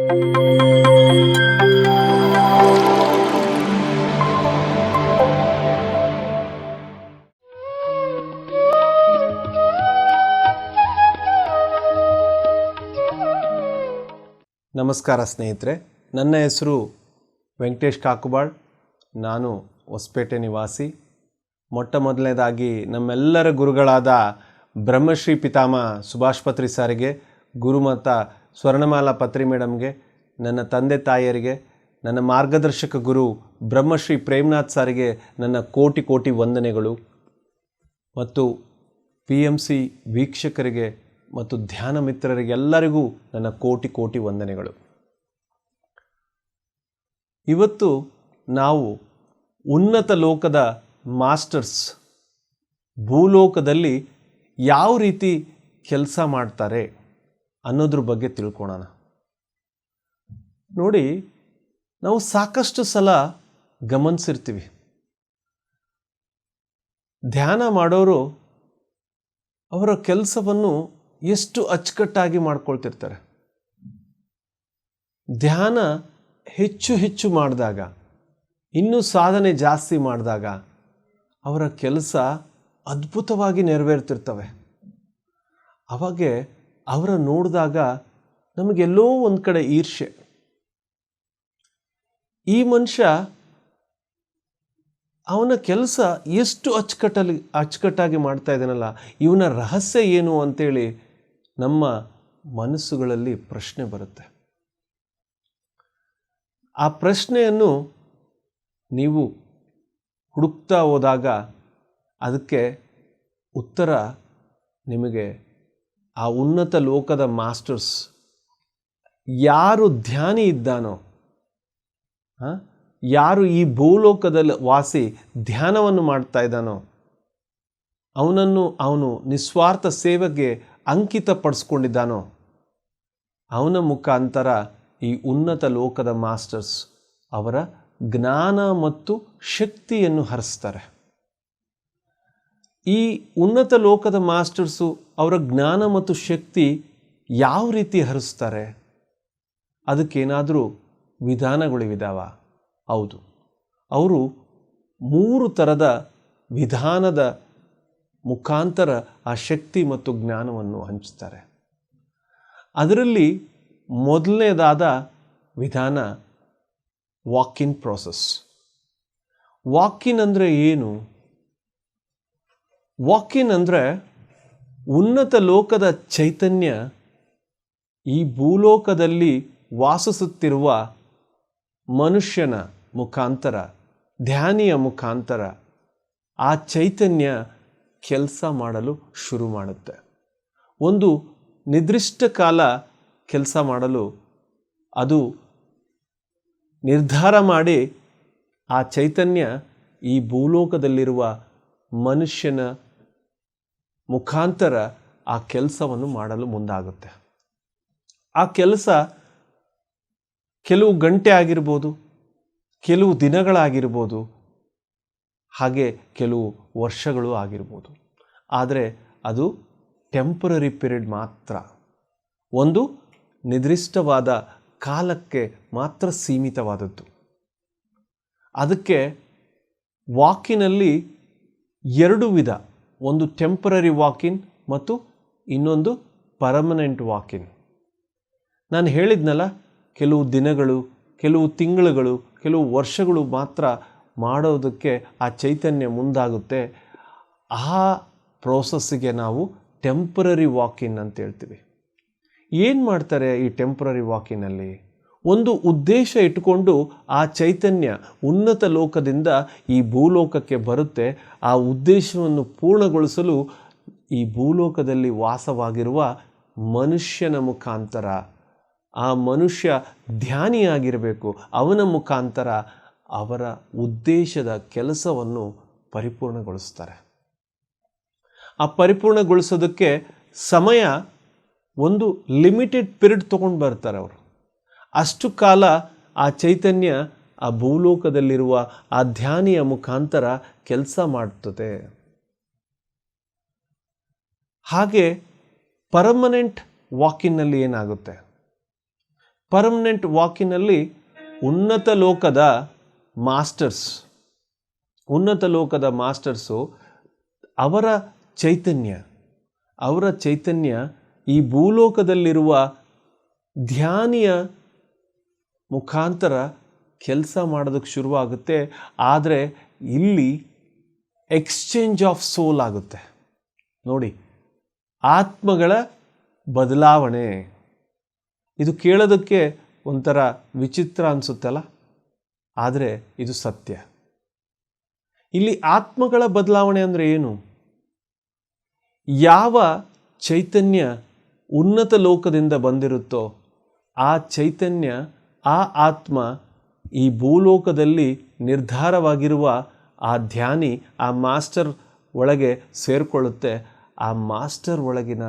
ನಮಸ್ಕಾರ ಸ್ನೇಹಿತರೆ, ನನ್ನ ಹೆಸರು ವೆಂಕಟೇಶ್ ಕಾಕುಬಾಳ್. ನಾನು ಹೊಸಪೇಟೆ ನಿವಾಸಿ. ಮೊಟ್ಟ ಮೊದಲನೇದಾಗಿ ನಮ್ಮೆಲ್ಲರ ಗುರುಗಳಾದ ಬ್ರಹ್ಮಶ್ರೀ ಪಿತಾಮಹ ಸುಭಾಷ್ ಪತ್ರಿ ಸಾರಿಗೆ, ಗುರುಮಾತ ಸ್ವರ್ಣಮಾಲಾ ಪತ್ರಿ ಮೇಡಮ್ಗೆ, ನನ್ನ ತಂದೆ ತಾಯಿಯರಿಗೆ, ನನ್ನ ಮಾರ್ಗದರ್ಶಕ ಗುರು ಬ್ರಹ್ಮಶ್ರೀ ಪ್ರೇಮ್ನಾಥ್ ಸಾರಿಗೆ ನನ್ನ ಕೋಟಿ ಕೋಟಿ ವಂದನೆಗಳು. ಮತ್ತು PMC ವೀಕ್ಷಕರಿಗೆ ಮತ್ತು ಧ್ಯಾನ ಮಿತ್ರರಿಗೆಲ್ಲರಿಗೂ ನನ್ನ ಕೋಟಿ ಕೋಟಿ ವಂದನೆಗಳು. ಇವತ್ತು ನಾವು ಉನ್ನತ ಲೋಕದ ಮಾಸ್ಟರ್ಸ್ ಭೂಲೋಕದಲ್ಲಿ ಯಾವ ರೀತಿ ಕೆಲಸ ಮಾಡ್ತಾರೆ ಅನ್ನೋದ್ರ ಬಗ್ಗೆ ತಿಳ್ಕೊಳ್ಳೋಣ. ನೋಡಿ, ನಾವು ಸಾಕಷ್ಟು ಸಲ ಗಮನಿಸಿರ್ತೀವಿ, ಧ್ಯಾನ ಮಾಡೋರು ಅವರ ಕೆಲಸವನ್ನು ಎಷ್ಟು ಅಚ್ಚುಕಟ್ಟಾಗಿ ಮಾಡ್ಕೊಳ್ತಿರ್ತಾರೆ. ಧ್ಯಾನ ಹೆಚ್ಚು ಹೆಚ್ಚು ಮಾಡಿದಾಗ, ಇನ್ನೂ ಸಾಧನೆ ಜಾಸ್ತಿ ಮಾಡಿದಾಗ ಅವರ ಕೆಲಸ ಅದ್ಭುತವಾಗಿ ನೆರವೇರ್ತಿರ್ತವೆ. ಅವಾಗೆ ಅವರ ನೋಡಿದಾಗ ನಮಗೆಲ್ಲೋ ಒಂದು ಕಡೆ ಈರ್ಷೆ. ಈ ಮನುಷ್ಯ ಅವನ ಕೆಲಸ ಎಷ್ಟು ಅಚ್ಚುಕಟ್ಟಾಗಿ ಮಾಡ್ತಾ ಇದ್ದಾನಲ್ಲ, ಇವನ ರಹಸ್ಯ ಏನು ಅಂತೇಳಿ ನಮ್ಮ ಮನಸ್ಸುಗಳಲ್ಲಿ ಪ್ರಶ್ನೆ ಬರುತ್ತೆ. ಆ ಪ್ರಶ್ನೆಯನ್ನು ನೀವು ಹುಡುಕ್ತಾ ಹೋದಾಗ ಅದಕ್ಕೆ ಉತ್ತರ ನಿಮಗೆ ಆ ಉನ್ನತ ಲೋಕದ ಮಾಸ್ಟರ್ಸ್, ಯಾರು ಧ್ಯಾನಿ ಇದ್ದಾನೋ, ಯಾರು ಈ ಭೂಲೋಕದಲ್ಲಿ ವಾಸಿ ಧ್ಯಾನವನ್ನು ಮಾಡ್ತಾ ಇದ್ದಾನೋ, ಅವನು ನಿಸ್ವಾರ್ಥ ಸೇವೆಗೆ ಅಂಕಿತ ಪಡಿಸ್ಕೊಂಡಿದ್ದಾನೋ, ಅವನ ಮುಖಾಂತರ ಈ ಉನ್ನತ ಲೋಕದ ಮಾಸ್ಟರ್ಸ್ ಅವರ ಜ್ಞಾನ ಮತ್ತು ಶಕ್ತಿಯನ್ನು ಹರಿಸ್ತಾರೆ. ಈ ಉನ್ನತ ಲೋಕದ ಮಾಸ್ಟರ್ಸು ಅವರ ಜ್ಞಾನ ಮತ್ತು ಶಕ್ತಿ ಯಾವ ರೀತಿ ಹರಿಸ್ತಾರೆ? ಅದಕ್ಕೇನಾದರೂ ವಿಧಾನಗಳಿದ್ದಾವ? ಹೌದು, ಅವರು 3 ಥರದ ವಿಧಾನದ ಮುಖಾಂತರ ಆ ಶಕ್ತಿ ಮತ್ತು ಜ್ಞಾನವನ್ನು ಹಂಚ್ತಾರೆ. ಅದರಲ್ಲಿ ಮೊದಲನೇದಾದ ವಿಧಾನ ವಾಕಿನ್ ಪ್ರೋಸೆಸ್. ವಾಕಿನ್ ಅಂದರೆ ಏನು? ವಾಕಿನ್ ಅಂದರೆ ಉನ್ನತ ಲೋಕದ ಚೈತನ್ಯ ಈ ಭೂಲೋಕದಲ್ಲಿ ವಾಸಿಸುತ್ತಿರುವ ಮನುಷ್ಯನ ಮುಖಾಂತರ, ಧ್ಯಾನಿಯ ಮುಖಾಂತರ ಆ ಚೈತನ್ಯ ಕೆಲಸ ಮಾಡಲು ಶುರು ಮಾಡುತ್ತೆ. ಒಂದು ನಿರ್ದಿಷ್ಟ ಕಾಲ ಕೆಲಸ ಮಾಡಲು ಅದು ನಿರ್ಧಾರ ಮಾಡಿ ಆ ಚೈತನ್ಯ ಈ ಭೂಲೋಕದಲ್ಲಿರುವ ಮನುಷ್ಯನ ಮುಖಾಂತರ ಆ ಕೆಲಸವನ್ನು ಮಾಡಲು ಮುಂದಾಗುತ್ತೆ. ಆ ಕೆಲಸ ಕೆಲವು ಗಂಟೆ ಆಗಿರ್ಬೋದು, ಕೆಲವು ದಿನಗಳಾಗಿರ್ಬೋದು, ಹಾಗೆ ಕೆಲವು ವರ್ಷಗಳು ಆಗಿರ್ಬೋದು. ಆದರೆ ಅದು ಟೆಂಪರರಿ ಪೀರಿಯಡ್ ಮಾತ್ರ, ಒಂದು ನಿರ್ದಿಷ್ಟವಾದ ಕಾಲಕ್ಕೆ ಮಾತ್ರ ಸೀಮಿತವಾದದ್ದು. ಅದಕ್ಕೆ ವಾಕಿನಲ್ಲಿ 2 ವಿಧ, ಒಂದು ಟೆಂಪರರಿ ವಾಕಿನ್ ಮತ್ತು ಇನ್ನೊಂದು ಪರ್ಮನೆಂಟ್ ವಾಕಿನ್. ನಾನು ಹೇಳಿದ್ನಲ್ಲ, ಕೆಲವು ದಿನಗಳು, ಕೆಲವು ತಿಂಗಳುಗಳು, ಕೆಲವು ವರ್ಷಗಳು ಮಾತ್ರ ಮಾಡೋದಕ್ಕೆ ಆ ಚೈತನ್ಯ ಮುಂದಾಗುತ್ತೆ. ಆ ಪ್ರೋಸೆಸ್ಸಿಗೆ ನಾವು ಟೆಂಪರರಿ ವಾಕಿನ್ ಅಂತ ಹೇಳ್ತೀವಿ. ಏನು ಮಾಡ್ತಾರೆ ಈ ಟೆಂಪರರಿ ವಾಕಿನಲ್ಲಿ? ಒಂದು ಉದ್ದೇಶ ಇಟ್ಟುಕೊಂಡು ಆ ಚೈತನ್ಯ ಉನ್ನತ ಲೋಕದಿಂದ ಈ ಭೂಲೋಕಕ್ಕೆ ಬರುತ್ತೆ. ಆ ಉದ್ದೇಶವನ್ನು ಪೂರ್ಣಗೊಳಿಸಲು ಈ ಭೂಲೋಕದಲ್ಲಿ ವಾಸವಾಗಿರುವ ಮನುಷ್ಯನ ಮುಖಾಂತರ, ಆ ಮನುಷ್ಯ ಧ್ಯಾನಿಯಾಗಿರಬೇಕು, ಅವನ ಮುಖಾಂತರ ಅವರ ಉದ್ದೇಶದ ಕೆಲಸವನ್ನು ಪರಿಪೂರ್ಣಗೊಳಿಸ್ತಾರೆ. ಆ ಪರಿಪೂರ್ಣಗೊಳಿಸೋದಕ್ಕೆ ಸಮಯ, ಒಂದು ಲಿಮಿಟೆಡ್ ಪೀರಿಯಡ್ ತೊಗೊಂಡು ಬರ್ತಾರೆ ಅವರು. ಅಷ್ಟು ಕಾಲ ಆ ಚೈತನ್ಯ ಆ ಭೂಲೋಕದಲ್ಲಿರುವ ಆ ಧ್ಯಾನಿಯ ಮುಖಾಂತರ ಕೆಲಸ ಮಾಡ್ತದೆ. ಹಾಗೆ ಪರ್ಮನೆಂಟ್ ವಾಕಿನ್ನಲ್ಲಿ ಏನಾಗುತ್ತೆ? ಪರ್ಮನೆಂಟ್ ವಾಕಿನಲ್ಲಿ ಉನ್ನತ ಲೋಕದ ಮಾಸ್ಟರ್ಸು ಅವರ ಚೈತನ್ಯ ಈ ಭೂಲೋಕದಲ್ಲಿರುವ ಧ್ಯಾನಿಯ ಮುಖಾಂತರ ಕೆಲಸ ಮಾಡೋದಕ್ಕೆ ಶುರುವಾಗುತ್ತೆ. ಆದರೆ ಇಲ್ಲಿ ಎಕ್ಸ್ಚೇಂಜ್ ಆಫ್ ಸೋಲ್ ಆಗುತ್ತೆ. ನೋಡಿ, ಆತ್ಮಗಳ ಬದಲಾವಣೆ. ಇದು ಕೇಳೋದಕ್ಕೆ ಒಂಥರ ವಿಚಿತ್ರ ಅನಿಸುತ್ತಲ್ಲ, ಆದರೆ ಇದು ಸತ್ಯ. ಇಲ್ಲಿ ಆತ್ಮಗಳ ಬದಲಾವಣೆ ಅಂದರೆ ಏನು? ಯಾವ ಚೈತನ್ಯ ಉನ್ನತ ಲೋಕದಿಂದ ಬಂದಿರುತ್ತೋ ಆ ಚೈತನ್ಯ, ಆ ಆತ್ಮ ಈ ಭೂಲೋಕದಲ್ಲಿ ನಿರ್ಧಾರವಾಗಿರುವ ಆ ಧ್ಯಾನಿ, ಆ ಮಾಸ್ಟರ್ ಒಳಗೆ ಸೇರಿಕೊಳ್ಳುತ್ತೆ. ಆ ಮಾಸ್ಟರ್ ಒಳಗಿನ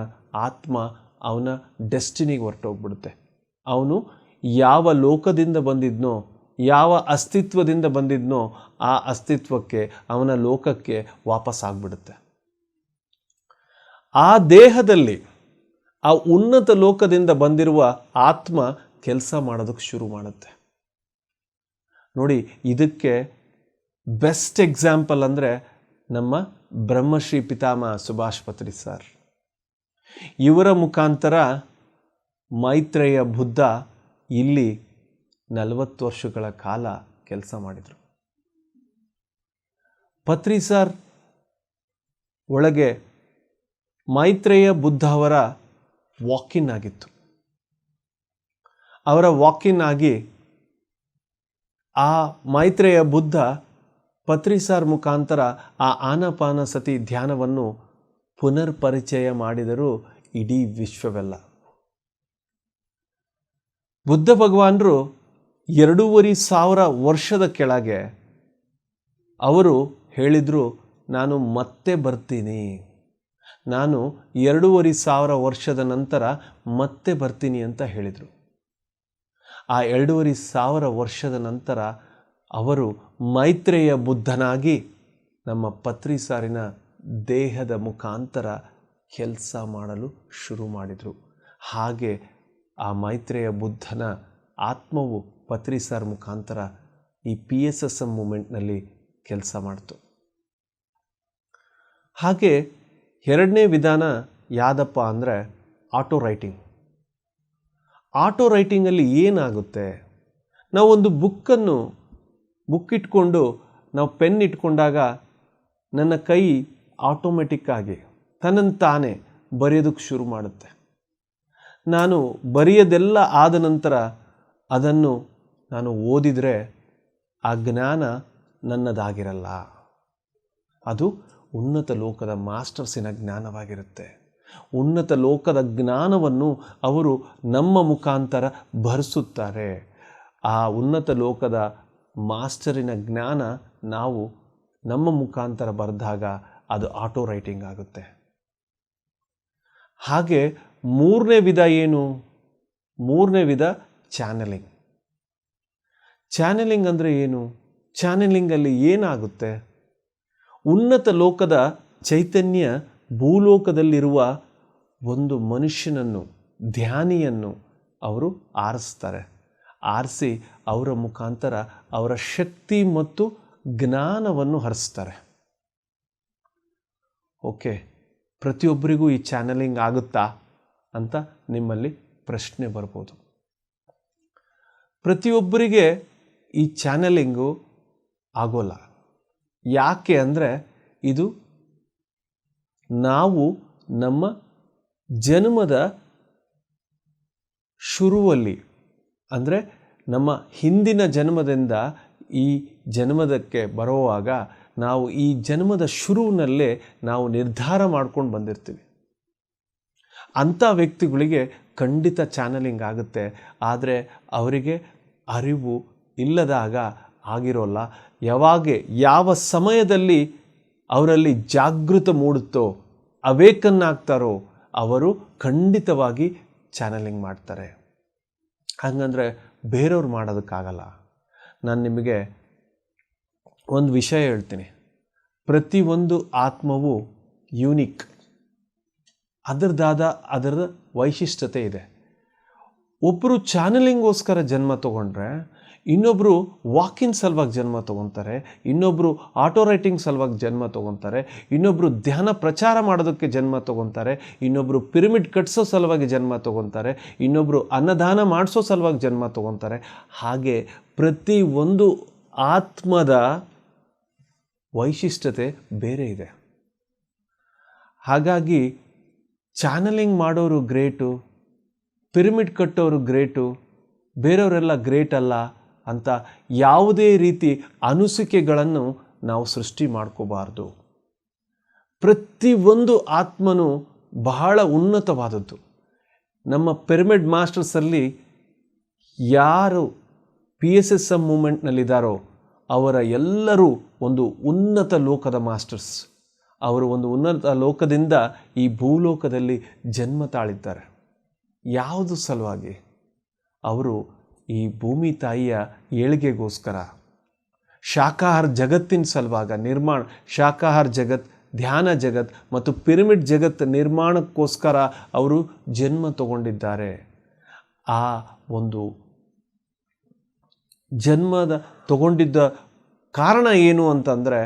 ಆತ್ಮ ಅವನ ಡೆಸ್ಟಿನಿಗೆ ಹೊರಟೋಗ್ಬಿಡುತ್ತೆ. ಅವನು ಯಾವ ಲೋಕದಿಂದ ಬಂದಿದ್ನೋ, ಯಾವ ಅಸ್ತಿತ್ವದಿಂದ ಬಂದಿದ್ನೋ ಆ ಅಸ್ತಿತ್ವಕ್ಕೆ, ಅವನ ಲೋಕಕ್ಕೆ ವಾಪಸ್ಸಾಗ್ಬಿಡುತ್ತೆ. ಆ ದೇಹದಲ್ಲಿ ಆ ಉನ್ನತ ಲೋಕದಿಂದ ಬಂದಿರುವ ಆತ್ಮ ಕೆಲಸ ಮಾಡೋದಕ್ಕೆ ಶುರು ಮಾಡುತ್ತೆ. ನೋಡಿ, ಇದಕ್ಕೆ ಬೆಸ್ಟ್ ಎಕ್ಸಾಂಪಲ್ ಅಂದರೆ ನಮ್ಮ ಬ್ರಹ್ಮಶ್ರೀ ಪಿತಾಮಹ ಸುಭಾಷ್ ಪತ್ರಿ ಸರ್. ಇವರ ಮುಖಾಂತರ ಮೈತ್ರೇಯ ಬುದ್ಧ ಇಲ್ಲಿ 40 ವರ್ಷಗಳ ಕಾಲ ಕೆಲಸ ಮಾಡಿದರು. ಪತ್ರಿ ಸರ್ ಒಳಗೆ ಮೈತ್ರೇಯ ಬುದ್ಧ ಅವರ ವಾಕಿನ್ ಆಗಿತ್ತು. ಅವರ ವಾಕಿನ್ ಆಗಿ ಆ ಮೈತ್ರೇಯ ಬುದ್ಧ ಪತ್ರಿ ಸರ್ ಮುಖಾಂತರ ಆ ಆನಾಪಾನ ಸತಿ ಧ್ಯಾನವನ್ನು ಪುನರ್ ಪರಿಚಯ ಮಾಡಿದರು ಇಡೀ ವಿಶ್ವವೆಲ್ಲ. ಬುದ್ಧ ಭಗವಾನರು 2500 ವರ್ಷದ ಕೆಳಗೆ ಅವರು ಹೇಳಿದರು, ನಾನು ಮತ್ತೆ ಬರ್ತೀನಿ, ನಾನು 2500 ವರ್ಷದ ನಂತರ ಮತ್ತೆ ಬರ್ತೀನಿ ಅಂತ ಹೇಳಿದರು. ಆ 2500 ವರ್ಷದ ನಂತರ ಅವರು ಮೈತ್ರೇಯ ಬುದ್ಧನಾಗಿ ನಮ್ಮ ಪತ್ರಿ ಸಾರಿನ ದೇಹದ ಮುಖಾಂತರ ಕೆಲಸ ಮಾಡಲು ಶುರು ಮಾಡಿದರು. ಹಾಗೆ ಆ ಮೈತ್ರೇಯ ಬುದ್ಧನ ಆತ್ಮವು ಪತ್ರಿ ಸಾರ್ ಮುಖಾಂತರ ಈ PSSM ಮೂಮೆಂಟ್ನಲ್ಲಿ ಕೆಲಸ ಮಾಡ್ತು. ಹಾಗೆ ಎರಡನೇ ವಿಧಾನ ಯಾವುದಪ್ಪ ಅಂದರೆ ಆಟೋ ರೈಟಿಂಗ್. ಆಟೋ ರೈಟಿಂಗಲ್ಲಿ ಏನಾಗುತ್ತೆ, ನಾವೊಂದು ಬುಕ್ ಇಟ್ಕೊಂಡು ನಾವು ಪೆನ್ ಇಟ್ಕೊಂಡಾಗ ನನ್ನ ಕೈ ಆಟೋಮೆಟಿಕ್ಕಾಗಿ ತನ್ನಂತಾನೇ ಬರೆಯೋದಕ್ಕೆ ಶುರು ಮಾಡುತ್ತೆ. ನಾನು ಬರೆಯೋದೆಲ್ಲ ಆದ ನಂತರ ಅದನ್ನು ನಾನು ಓದಿದರೆ ಆ ಜ್ಞಾನ ನನ್ನದಾಗಿರಲ್ಲ, ಅದು ಉನ್ನತ ಲೋಕದ ಮಾಸ್ಟರ್ಸಿನ ಜ್ಞಾನವಾಗಿರುತ್ತೆ. ಉನ್ನತ ಲೋಕದ ಜ್ಞಾನವನ್ನು ಅವರು ನಮ್ಮ ಮುಖಾಂತರ ಭರಿಸುತ್ತಾರೆ. ಆ ಉನ್ನತ ಲೋಕದ ಮಾಸ್ಟರಿನ ಜ್ಞಾನ ನಾವು ನಮ್ಮ ಮುಖಾಂತರ ಬರೆದಾಗ ಅದು ಆಟೋ ರೈಟಿಂಗ್ ಆಗುತ್ತೆ. ಹಾಗೆ ಮೂರನೇ ವಿಧ ಏನು? ಮೂರನೇ ವಿಧ ಚಾನೆಲಿಂಗ್. ಚಾನೆಲಿಂಗ್ ಅಂದರೆ ಏನು? ಚಾನೆಲಿಂಗಲ್ಲಿ ಏನಾಗುತ್ತೆ? ಉನ್ನತ ಲೋಕದ ಚೈತನ್ಯ ಭೂಲೋಕದಲ್ಲಿರುವ ಒಂದು ಮನುಷ್ಯನನ್ನು, ಧ್ಯಾನಿಯನ್ನು ಅವರು ಆರಿಸ್ತಾರೆ. ಆರಿಸಿ ಅವರ ಮುಖಾಂತರ ಅವರ ಶಕ್ತಿ ಮತ್ತು ಜ್ಞಾನವನ್ನು ಹರಿಸ್ತಾರೆ. ಓಕೆ, ಪ್ರತಿಯೊಬ್ಬರಿಗೂ ಈ ಚಾನೆಲಿಂಗ್ ಆಗುತ್ತಾ ಅಂತ ನಿಮ್ಮಲ್ಲಿ ಪ್ರಶ್ನೆ ಬರ್ಬೋದು. ಪ್ರತಿಯೊಬ್ಬರಿಗೆ ಈ ಚಾನೆಲಿಂಗು ಆಗೋಲ್ಲ. ಯಾಕೆ ಅಂದರೆ ಇದು ನಾವು ನಮ್ಮ ಜನ್ಮದ ಶುರುವಲ್ಲಿ, ಅಂದರೆ ನಮ್ಮ ಹಿಂದಿನ ಜನ್ಮದಿಂದ ಈ ಜನ್ಮದಕ್ಕೆ ಬರುವಾಗ ನಾವು ಈ ಜನ್ಮದ ಶುರುವಿನಲ್ಲೇ ನಾವು ನಿರ್ಧಾರ ಮಾಡ್ಕೊಂಡು ಬಂದಿರ್ತೀವಿ. ಅಂಥ ವ್ಯಕ್ತಿಗಳಿಗೆ ಖಂಡಿತ ಚಾನಲಿಂಗ್ ಆಗುತ್ತೆ. ಆದರೆ ಅವರಿಗೆ ಅರಿವು ಇಲ್ಲದಾಗ ಆಗಿರೋಲ್ಲ. ಯಾವ ಸಮಯದಲ್ಲಿ ಅವರಲ್ಲಿ ಜಾಗೃತ ಮೂಡುತ್ತೋ, ಅವೇಕನ್ನಾಗ್ತಾರೋ ಅವರು ಖಂಡಿತವಾಗಿ ಚಾನಲಿಂಗ್ ಮಾಡ್ತಾರೆ. ಹಾಗಂದರೆ ಬೇರೆಯವ್ರು ಮಾಡೋದಕ್ಕಾಗಲ್ಲ. ನಾನು ನಿಮಗೆ ಒಂದು ವಿಷಯ ಹೇಳ್ತೀನಿ. ಪ್ರತಿಯೊಂದು ಆತ್ಮವು ಯೂನಿಕ್, ಅದರ ವೈಶಿಷ್ಟ್ಯತೆ ಇದೆ. ಒಬ್ಬರು ಚಾನಲಿಂಗೋಸ್ಕರ ಜನ್ಮ ತೊಗೊಂಡ್ರೆ ಇನ್ನೊಬ್ಬರು ವಾಕಿನ್ ಸಲುವಾಗಿ ಜನ್ಮ ತೊಗೊತಾರೆ, ಇನ್ನೊಬ್ಬರು ಆಟೋ ರೈಟಿಂಗ್ ಸಲುವಾಗಿ ಜನ್ಮ ತೊಗೊತಾರೆ, ಇನ್ನೊಬ್ಬರು ಧ್ಯಾನ ಪ್ರಚಾರ ಮಾಡೋದಕ್ಕೆ ಜನ್ಮ ತೊಗೊತಾರೆ, ಇನ್ನೊಬ್ಬರು ಪಿರಮಿಡ್ ಕಟ್ಸೋ ಸಲುವಾಗಿ ಜನ್ಮ ತೊಗೊತಾರೆ, ಇನ್ನೊಬ್ಬರು ಅನ್ನದಾನ ಮಾಡಿಸೋ ಸಲುವಾಗಿ ಜನ್ಮ ತೊಗೊತಾರೆ. ಹಾಗೆ ಪ್ರತಿ ಒಂದು ಆತ್ಮದ ವೈಶಿಷ್ಟ್ಯತೆ ಬೇರೆ ಇದೆ. ಹಾಗಾಗಿ ಚಾನಲಿಂಗ್ ಮಾಡೋರು ಗ್ರೇಟು, ಪಿರಮಿಡ್ ಕಟ್ಟೋರು ಗ್ರೇಟು, ಬೇರೆಯವರೆಲ್ಲ ಗ್ರೇಟ್ ಅಲ್ಲ ಅಂತ ಯಾವುದೇ ರೀತಿ ಅನಿಸಿಕೆಗಳನ್ನು ನಾವು ಸೃಷ್ಟಿ ಮಾಡ್ಕೋಬಾರ್ದು. ಪ್ರತಿಯೊಂದು ಆತ್ಮನು ಬಹಳ ಉನ್ನತವಾದದ್ದು. ನಮ್ಮ ಪಿರಮಿಡ್ ಮಾಸ್ಟರ್ಸಲ್ಲಿ ಯಾರು PSSM ಮೂಮೆಂಟ್ನಲ್ಲಿದ್ದಾರೋ ಅವರ ಎಲ್ಲರೂ ಒಂದು ಉನ್ನತ ಲೋಕದ ಮಾಸ್ಟರ್ಸ್. ಅವರು ಒಂದು ಉನ್ನತ ಲೋಕದಿಂದ ಈ ಭೂಲೋಕದಲ್ಲಿ ಜನ್ಮ ತಾಳಿದ್ದಾರೆ. ಯಾವುದು ಸಲುವಾಗಿ? ಅವರು ಈ ಭೂಮಿ ತಾಯಿಯ ಏಳಿಗೆಗೋಸ್ಕರ, ಶಾಖಾಹಾರ ಜಗತ್ತಿನ ಸಲುವಾಗ ಶಾಖಾಹಾರ ಜಗತ್, ಧ್ಯಾನ ಜಗತ್ ಮತ್ತು ಪಿರಮಿಡ್ ಜಗತ್ ನಿರ್ಮಾಣಕ್ಕೋಸ್ಕರ ಅವರು ಜನ್ಮ ತಗೊಂಡಿದ್ದಾರೆ. ಆ ಒಂದು ಜನ್ಮದ ತಗೊಂಡಿದ್ದ ಕಾರಣ ಏನು ಅಂತಂದರೆ,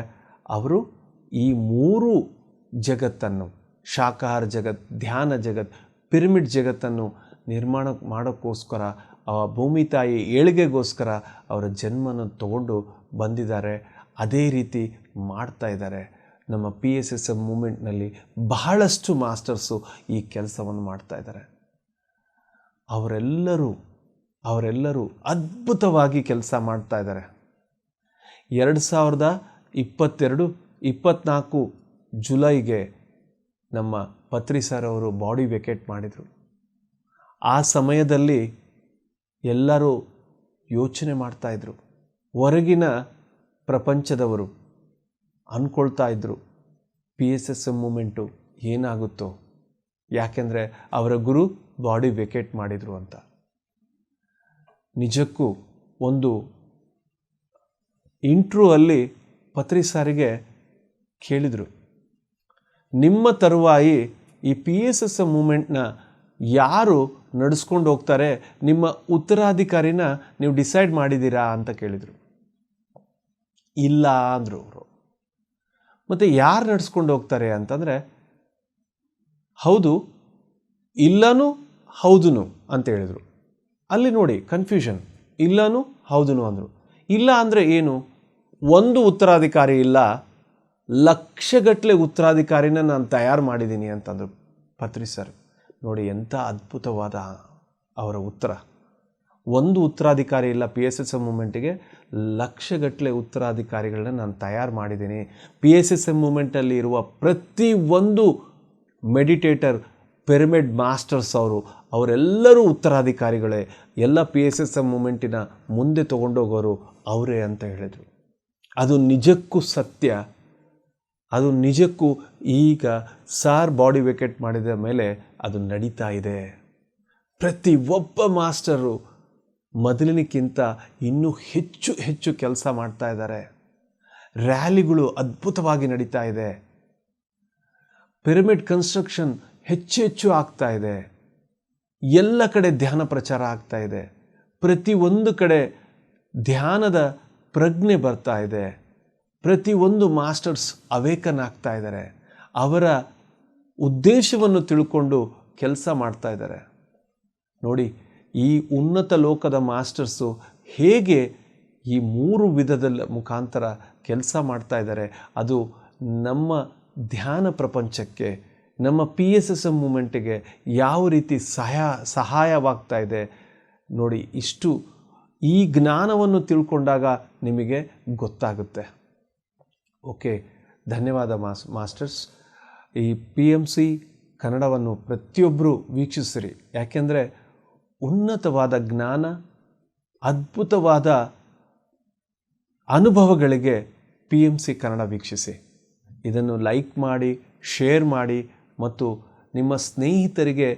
ಅವರು ಈ ಮೂರು ಜಗತ್ತನ್ನು, ಶಾಖಾಹಾರ ಜಗತ್, ಧ್ಯಾನ ಜಗತ್, ಪಿರಮಿಡ್ ಜಗತ್ತನ್ನು ನಿರ್ಮಾಣ ಮಾಡೋಕ್ಕೋಸ್ಕರ, ಆ ಭೂಮಿ ತಾಯಿ ಏಳಿಗೆಗೋಸ್ಕರ ಅವರ ಜನ್ಮನ ತಗೊಂಡು ಬಂದಿದ್ದಾರೆ. ಅದೇ ರೀತಿ ಮಾಡ್ತಾ ಇದ್ದಾರೆ. ನಮ್ಮ PSSM ಮೂಮೆಂಟ್ನಲ್ಲಿ ಬಹಳಷ್ಟು ಮಾಸ್ಟರ್ಸು ಈ ಕೆಲಸವನ್ನು ಮಾಡ್ತಾ ಇದ್ದಾರೆ. ಅವರೆಲ್ಲರೂ ಅದ್ಭುತವಾಗಿ ಕೆಲಸ ಮಾಡ್ತಾ ಇದ್ದಾರೆ. 2022-24 ಜುಲೈಗೆ ನಮ್ಮ ಪತ್ರಿ ಸರ್ ಅವರು ಬಾಡಿ ವೆಕೇಟ್ ಮಾಡಿದರು. ಆ ಸಮಯದಲ್ಲಿ ಎಲ್ಲರೂ ಯೋಚನೆ ಮಾಡ್ತಾಯಿದ್ರು. ಹೊರಗಿನ ಪ್ರಪಂಚದವರು ಅಂದ್ಕೊಳ್ತಾ ಇದ್ದರು PSSM ಮೂಮೆಂಟು ಏನಾಗುತ್ತೋ, ಯಾಕೆಂದರೆ ಅವರ ಗುರು ಬಾಡಿ ವೆಕೇಟ್ ಮಾಡಿದರು ಅಂತ. ನಿಜಕ್ಕೂ ಒಂದು ಇಂಟ್ರೂ ಅಲ್ಲಿ ಪತ್ರಿ ಸಾರಿಗೆ ಕೇಳಿದರು, ನಿಮ್ಮ ತರುವಾಯಿ ಈ PSSM ಮೂಮೆಂಟ್ನ ಯಾರು ನಡೆಸ್ಕೊಂಡು ಹೋಗ್ತಾರೆ, ನಿಮ್ಮ ಉತ್ತರಾಧಿಕಾರಿನ ನೀವು ಡಿಸೈಡ್ ಮಾಡಿದ್ದೀರಾ ಅಂತ ಕೇಳಿದರು. ಇಲ್ಲ ಅಂದರು ಅವರು. ಮತ್ತು ಯಾರು ನಡೆಸ್ಕೊಂಡು ಹೋಗ್ತಾರೆ ಅಂತಂದರೆ, ಹೌದು, ಇಲ್ಲನೂ ಹೌದೂ ಅಂತ ಹೇಳಿದರು. ಅಲ್ಲಿ ನೋಡಿ ಕನ್ಫ್ಯೂಷನ್, ಇಲ್ಲನೂ ಹೌದೂ ಅಂದರು. ಇಲ್ಲ ಅಂದರೆ ಏನು? ಒಂದು ಉತ್ತರಾಧಿಕಾರಿ ಇಲ್ಲ, ಲಕ್ಷಗಟ್ಟಲೆ ಉತ್ತರಾಧಿಕಾರಿನ ನಾನು ತಯಾರು ಮಾಡಿದ್ದೀನಿ ಅಂತಂದರು ಪತ್ರಿ ಸರ್. ನೋಡಿ ಎಂಥ ಅದ್ಭುತವಾದ ಅವರ ಉತ್ತರ. ಒಂದು ಉತ್ತರಾಧಿಕಾರಿ ಇಲ್ಲ PSSM ಮೂಮೆಂಟಿಗೆ, ಲಕ್ಷಗಟ್ಟಲೆ ಉತ್ತರಾಧಿಕಾರಿಗಳನ್ನ ನಾನು ತಯಾರು ಮಾಡಿದ್ದೀನಿ. PSSM ಮೂಮೆಂಟಲ್ಲಿ ಇರುವ ಪ್ರತಿಯೊಂದು ಮೆಡಿಟೇಟರ್, ಪಿರಮಿಡ್ ಮಾಸ್ಟರ್ಸ್ ಅವರೆಲ್ಲರೂ ಉತ್ತರಾಧಿಕಾರಿಗಳೇ. ಎಲ್ಲ PSSM ಮೂಮೆಂಟಿನ ಮುಂದೆ ತೊಗೊಂಡೋಗೋರು ಅವರೇ ಅಂತ ಹೇಳಿದರು. ಅದು ನಿಜಕ್ಕೂ ಸತ್ಯ. ಅದು ನಿಜಕ್ಕೂ ಈಗ ಸಾರ್ ಬಾಡಿ ವೆಕೇಟ್ ಮಾಡಿದ ಮೇಲೆ ಅದು ನಡೀತಾ ಇದೆ. ಪ್ರತಿ ಒಬ್ಬ ಮಾಸ್ಟರು ಮೊದಲಿನಕ್ಕಿಂತ ಇನ್ನೂ ಹೆಚ್ಚು ಹೆಚ್ಚು ಕೆಲಸ ಮಾಡ್ತಾ ಇದ್ದಾರೆ. ರ್ಯಾಲಿಗಳು ಅದ್ಭುತವಾಗಿ ನಡೀತಾ ಇದೆ. ಪಿರಮಿಡ್ ಕನ್ಸ್ಟ್ರಕ್ಷನ್ ಹೆಚ್ಚು ಹೆಚ್ಚು ಆಗ್ತಾ ಇದೆ. ಎಲ್ಲ ಕಡೆ ಧ್ಯಾನ ಪ್ರಚಾರ ಆಗ್ತಾ ಇದೆ. ಪ್ರತಿಯೊಂದು ಕಡೆ ಧ್ಯಾನದ ಪ್ರಜ್ಞೆ ಬರ್ತಾ ಇದೆ. ಪ್ರತಿಯೊಂದು ಮಾಸ್ಟರ್ಸ್ ಅವೇಕನ್ ಆಗ್ತಾ ಇದ್ದಾರೆ. ಅವರ ಉದ್ದೇಶವನ್ನು ತಿಳ್ಕೊಂಡು ಕೆಲಸ ಮಾಡ್ತಾ ಇದ್ದಾರೆ. ನೋಡಿ, ಈ ಉನ್ನತ ಲೋಕದ ಮಾಸ್ಟರ್ಸು ಹೇಗೆ ಈ 3 ವಿಧದ ಮುಖಾಂತರ ಕೆಲಸ ಮಾಡ್ತಾ ಇದ್ದಾರೆ. ಅದು ನಮ್ಮ ಧ್ಯಾನ ಪ್ರಪಂಚಕ್ಕೆ, ನಮ್ಮ PSSM ಮೂಮೆಂಟಿಗೆ ಯಾವ ರೀತಿ ಸಹಾಯವಾಗ್ತಾ ಇದೆ ನೋಡಿ. ಈ ಜ್ಞಾನವನ್ನು ತಿಳ್ಕೊಂಡಾಗ ನಿಮಗೆ ಗೊತ್ತಾಗುತ್ತೆ. ಓಕೆ, ಧನ್ಯವಾದ ಮಾಸ್ಟರ್ಸ್. ಈ PMC ಕನ್ನಡವನ್ನು ಪ್ರತಿಯೊಬ್ಬರು ವೀಕ್ಷಿಸಿರಿ. ಯಾಕೆಂದರೆ ಉನ್ನತವಾದ ಜ್ಞಾನ, ಅದ್ಭುತವಾದ ಅನುಭವಗಳಿಗೆ PMC ಕನ್ನಡ ವೀಕ್ಷಿಸಿ. ಇದನ್ನು ಲೈಕ್ ಮಾಡಿ, ಶೇರ್ ಮಾಡಿ ಮತ್ತು ನಿಮ್ಮ ಸ್ನೇಹಿತರಿಗೆ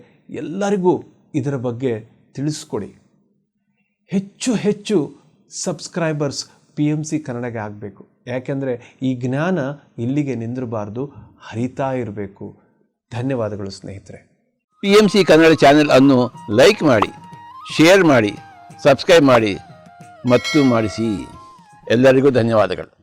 ಎಲ್ಲರಿಗೂ ಇದರ ಬಗ್ಗೆ ತಿಳಿಸ್ಕೊಡಿ. ಹೆಚ್ಚು ಹೆಚ್ಚು ಸಬ್ಸ್ಕ್ರೈಬರ್ಸ್ PMC ಕನ್ನಡಗೆ ಆಗಬೇಕು. ಯಾಕೆಂದರೆ ಈ ಜ್ಞಾನ ಇಲ್ಲಿಗೆ ನಿಂದಿರಬಾರ್ದು, ಹರಿತಾ ಇರಬೇಕು. ಧನ್ಯವಾದಗಳು ಸ್ನೇಹಿತರೆ. PMC ಕನ್ನಡ ಚಾನೆಲ್ ಅನ್ನು ಲೈಕ್ ಮಾಡಿ, ಶೇರ್ ಮಾಡಿ, ಸಬ್ಸ್ಕ್ರೈಬ್ ಮಾಡಿ ಮತ್ತು ಮಾಡಿಸಿ. ಎಲ್ಲರಿಗೂ ಧನ್ಯವಾದಗಳು.